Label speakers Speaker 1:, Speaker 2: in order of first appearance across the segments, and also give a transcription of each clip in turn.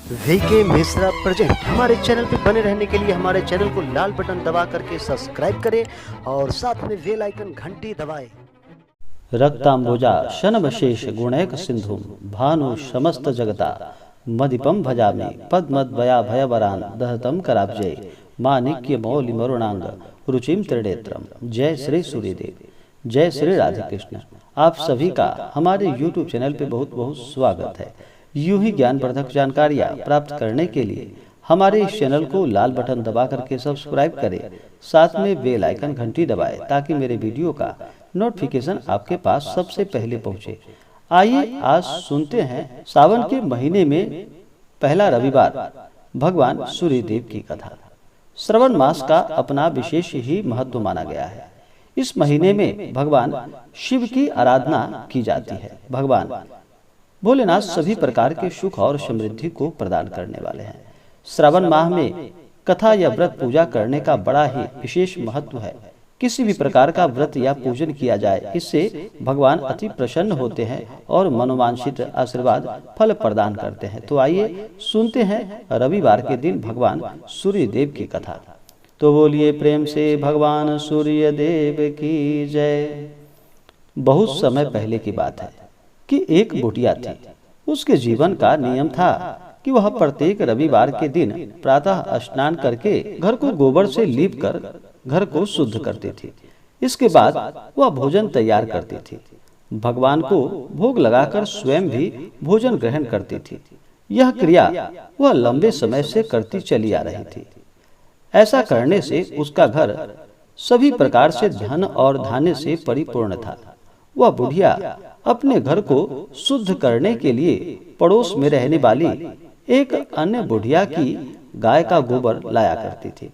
Speaker 1: VK Mishra present. हमारे channel पे बने रहने के लिए हमारे चैनल को लाल बटन दबा करके सब्सक्राइब करें और साथ में बेल आइकन घंटी दबाएं।
Speaker 2: रक्तांबुजा शनमशेष गुणैक सिंधुम भानु समस्त जगता मदिपम भजामि पद्मद्वया भयवरान दहतम कराब्जय माणिक्य मौलि मरुणांग रुचिम त्रिनेत्रम। जय श्री सूर्यदेव, जय श्री राधे कृष्ण। आप सभी का हमारे YouTube चैनल पे बहुत बहुत स्वागत है। यूं ही ज्ञानवर्धक जानकारियाँ प्राप्त करने के लिए हमारे इस चैनल को लाल बटन दबा करके सब्सक्राइब करें, साथ में बेल आइकन घंटी दबाएं ताकि मेरे वीडियो का नोटिफिकेशन आपके पास सबसे पहले पहुंचे। आइए आज सुनते हैं सावन के महीने में पहला रविवार भगवान सूर्यदेव की कथा। श्रवण मास का अपना विशेष ही महत्व माना गया है। इस महीने में भगवान शिव की आराधना की जाती है। भगवान भोलेनाथ सभी प्रकार के सुख और समृद्धि को प्रदान करने वाले हैं। श्रावण माह में कथा या व्रत पूजा करने का बड़ा ही विशेष महत्व है। किसी भी प्रकार का व्रत या पूजन किया जाए, इससे भगवान अति प्रसन्न होते हैं और मनोवांछित आशीर्वाद फल प्रदान करते हैं। तो आइए सुनते हैं रविवार के दिन भगवान सूर्य देव की कथा। तो बोलिए प्रेम से भगवान सूर्य देव की जय। बहुत समय पहले की बात है कि एक बुढ़िया थी। उसके जीवन का नियम था कि वह प्रत्येक रविवार के दिन प्रातः स्नान करके घर को गोबर से लीप कर घर को शुद्ध करती थी। इसके बाद वह भोजन तैयार करती थी। भगवान को भोग लगाकर स्वयं भी भोजन ग्रहण करती थी। यह क्रिया वह लंबे समय से करती चली आ रही थी। ऐसा करने से उसका घर सभी प्रकार से धन और धान्य से परिपूर्ण था। वह बुढ़िया अपने घर को शुद्ध करने के लिए पड़ोस में रहने वाली एक अन्य बुढ़िया की गाय का गोबर लाया करती थी।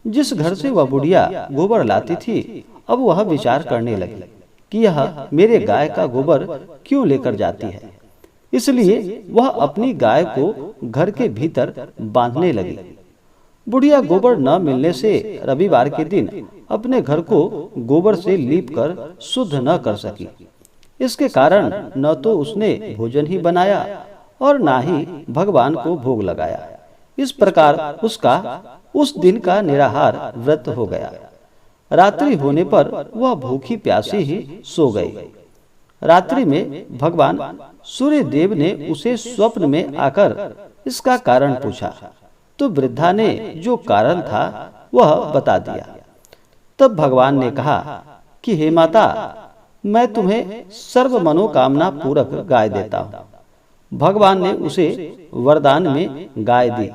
Speaker 2: जिस घर से वह बुढ़िया गोबर लाती थी, अब वह विचार करने लगी कि यह मेरे गाय का गोबर क्यों लेकर जाती है। इसलिए वह अपनी गाय को घर के भीतर बांधने लगी। बुढ़िया गोबर न मिलने से रविवार के दिन अपने घर को गोबर से लीप कर शुद्ध न कर सकी। इसके कारण न तो उसने भोजन ही बनाया और न ही भगवान को भोग लगाया। इस प्रकार उसका उस दिन का निराहार व्रत हो गया। रात्रि होने पर वह भूखी प्यासी ही सो गई। रात्रि में भगवान सूर्य देव ने उसे स्वप्न में आकर इसका कारण पूछा, तो वृद्धा ने जो कारण था वह बता दिया। तब भगवान ने कहा कि हे माता, मैं तुम्हें सर्व मनोकामना पूरक गाय देता हूँ। भगवान ने उसे वरदान में गाय दी,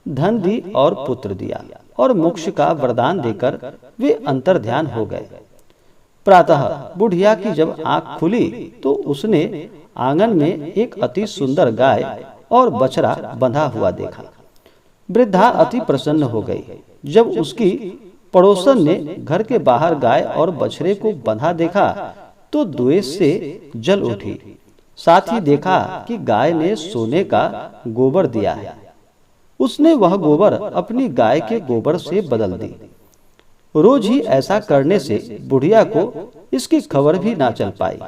Speaker 2: धन दी और पुत्र दिया और मोक्ष का वरदान देकर वे अंतर्ध्यान हो गए। प्रातः बुढ़िया की जब आंख खुली तो उसने आंगन में एक अति सुंदर गाय और बछड़ा बंधा हुआ देखा। वृद्धा अति प्रसन्न हो गई। जब उसकी पड़ोसन ने घर के बाहर गाय और बछड़े को बंधा देखा तो द्वेष से जल उठी। साथ ही देखा कि गाय ने सोने का गोबर दिया है। उसने वह गोबर अपनी गाय के गोबर से बदल दी। रोज ही ऐसा करने से बुढ़िया को इसकी खबर भी ना चल पाई।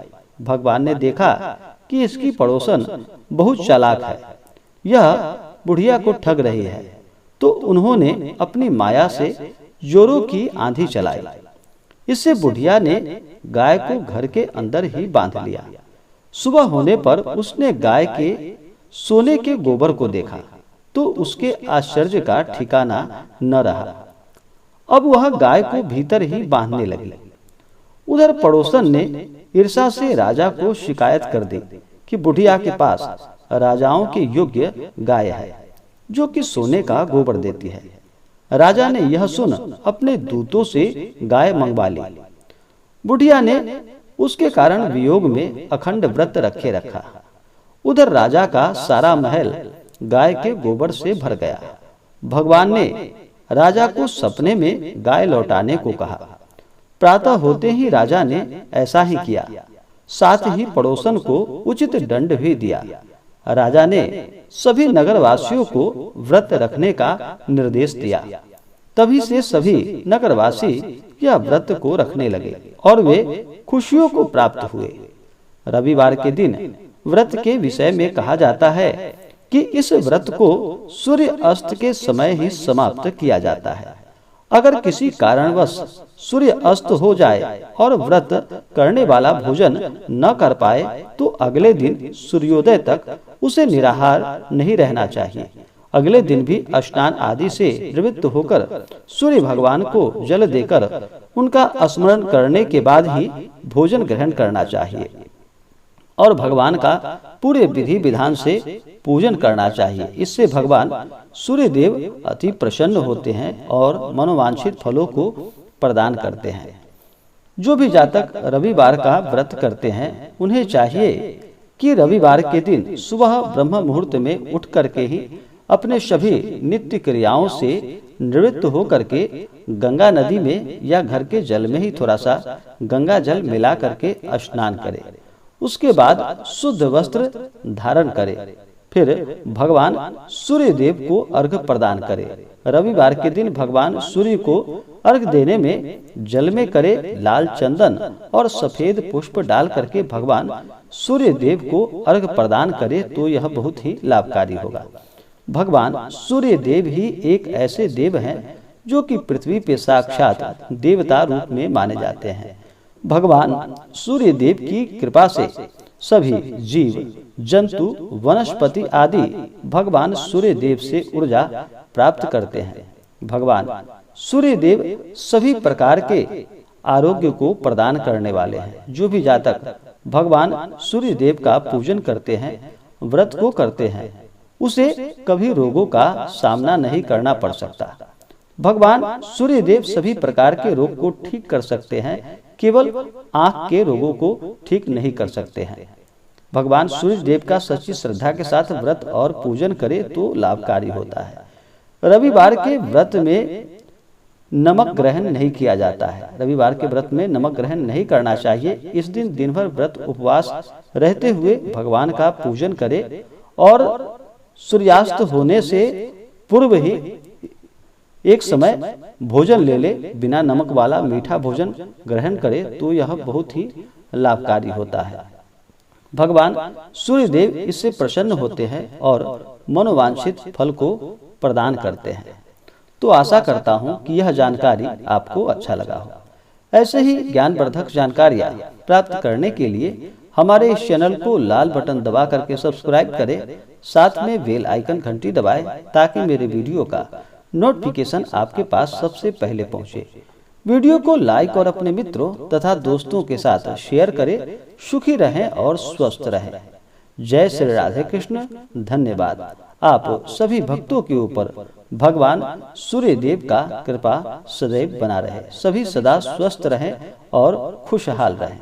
Speaker 2: भगवान ने देखा कि इसकी पड़ोसन बहुत चालाक है, यह बुढ़िया को ठग रही है, तो उन्होंने अपनी माया से जोरों की आंधी चलाई। इससे बुढ़िया ने गाय को घर के अंदर ही बांध लिया। सुबह होने पर उसने गाय के सोने के गोबर को देखा तो उसके आश्चर्य का ठिकाना न रहा। अब वह गाय को भीतर ही बांधने लगी। उधर पड़ोसन ने ईर्ष्या से राजा को शिकायत कर दी कि बुढ़िया के पास राजाओं के योग्य गाय है जो कि सोने का गोबर देती है। राजा ने यह सुन अपने दूतों से गाय मंगवा ली। बुढ़िया ने उसके कारण वियोग में अखंड व्रत रखे रखा। उधर राजा का सारा महल गाय के गोबर से भर गया। भगवान ने राजा को सपने में गाय लौटाने को कहा। प्रातः होते ही राजा ने ऐसा ही किया। साथ ही पड़ोसन को उचित दंड भी दिया। राजा ने सभी नगरवासियों को व्रत रखने का निर्देश दिया। तभी से सभी नगरवासी यह व्रत को रखने लगे और वे खुशियों को प्राप्त हुए। रविवार के दिन व्रत के विषय में कहा जाता है कि इस व्रत को सूर्य अस्त के समय ही समाप्त किया जाता है। अगर किसी कारणवश सूर्य अस्त हो जाए और व्रत करने वाला भोजन न कर पाए तो अगले दिन सूर्योदय तक उसे निराहार नहीं रहना चाहिए। अगले दिन भी स्नान आदि से निवृत्त होकर सूर्य भगवान को जल देकर उनका स्मरण करने के बाद ही भोजन ग्रहण करना चाहिए और भगवान का पूरे विधि विधान से पूजन करना चाहिए। इससे भगवान सूर्य देव अति प्रसन्न होते हैं और मनोवांछित फलों को प्रदान करते हैं। जो भी जातक रविवार का व्रत करते हैं उन्हें चाहिए कि रविवार के दिन सुबह ब्रह्म मुहूर्त में उठ करके ही अपने सभी नित्य क्रियाओं से निवृत्त होकर के गंगा नदी में या घर के जल में ही थोड़ा सा गंगा जल मिला करके स्नान करें। उसके बाद शुद्ध वस्त्र धारण करें, फिर भगवान सूर्य देव को अर्घ प्रदान करें। रविवार के दिन भगवान सूर्य को अर्घ देने में जल में करे लाल चंदन और सफेद पुष्प डाल करके भगवान सूर्य देव को अर्घ प्रदान करे तो यह बहुत ही लाभकारी होगा। भगवान सूर्य देव ही एक ऐसे देव हैं जो कि पृथ्वी पे साक्षात देवता रूप में माने जाते हैं। भगवान सूर्य देव की कृपा से सभी जीव जंतु वनस्पति आदि भगवान सूर्य देव से ऊर्जा प्राप्त करते हैं। भगवान सूर्य देव सभी प्रकार के आरोग्य को प्रदान करने वाले हैं। जो भी जातक भगवान सूर्य देव का पूजन करते हैं, व्रत को करते हैं, उसे कभी रोगों का सामना नहीं करना पड़ सकता। भगवान सूर्य देव सभी प्रकार के रोग को ठीक कर सकते हैं, केवल आंख के रोगों को ठीक नहीं कर सकते हैं। भगवान सूर्य देव का सच्ची श्रद्धा के साथ व्रत और पूजन करे तो लाभकारी होता है। रविवार के व्रत में नमक ग्रहण नहीं किया जाता है। रविवार के व्रत में नमक ग्रहण नहीं करना चाहिए। इस दिन दिन भर व्रत उपवास रहते हुए भगवान का पूजन करे और सूर्यास्त होने से पूर्व ही एक समय भोजन ले बिना नमक वाला मीठा भोजन ग्रहण करे तो यह बहुत ही लाभकारी होता है। भगवान सूर्य देव इससे प्रसन्न होते हैं और मनोवांछित फल को प्रदान करते हैं। तो आशा करता हूं कि यह जानकारी आपको अच्छा लगा हो। ऐसे ही ज्ञानवर्धक जानकारियां प्राप्त करने के लिए हमारे इस चैनल को लाल बटन दबा करके सब्सक्राइब करें, साथ में बेल आइकन घंटी दबाएं ताकि मेरे वीडियो का नोटिफिकेशन आपके पास सबसे पहले पहुंचे। वीडियो को लाइक और अपने मित्रों तथा दोस्तों के साथ शेयर करें। सुखी रहें और स्वस्थ रहें। जय श्री राधे कृष्ण। धन्यवाद। आप सभी भक्तों के ऊपर भगवान सूर्य देव का कृपा सदैव बना रहे। सभी सदा स्वस्थ रहें और खुशहाल रहें।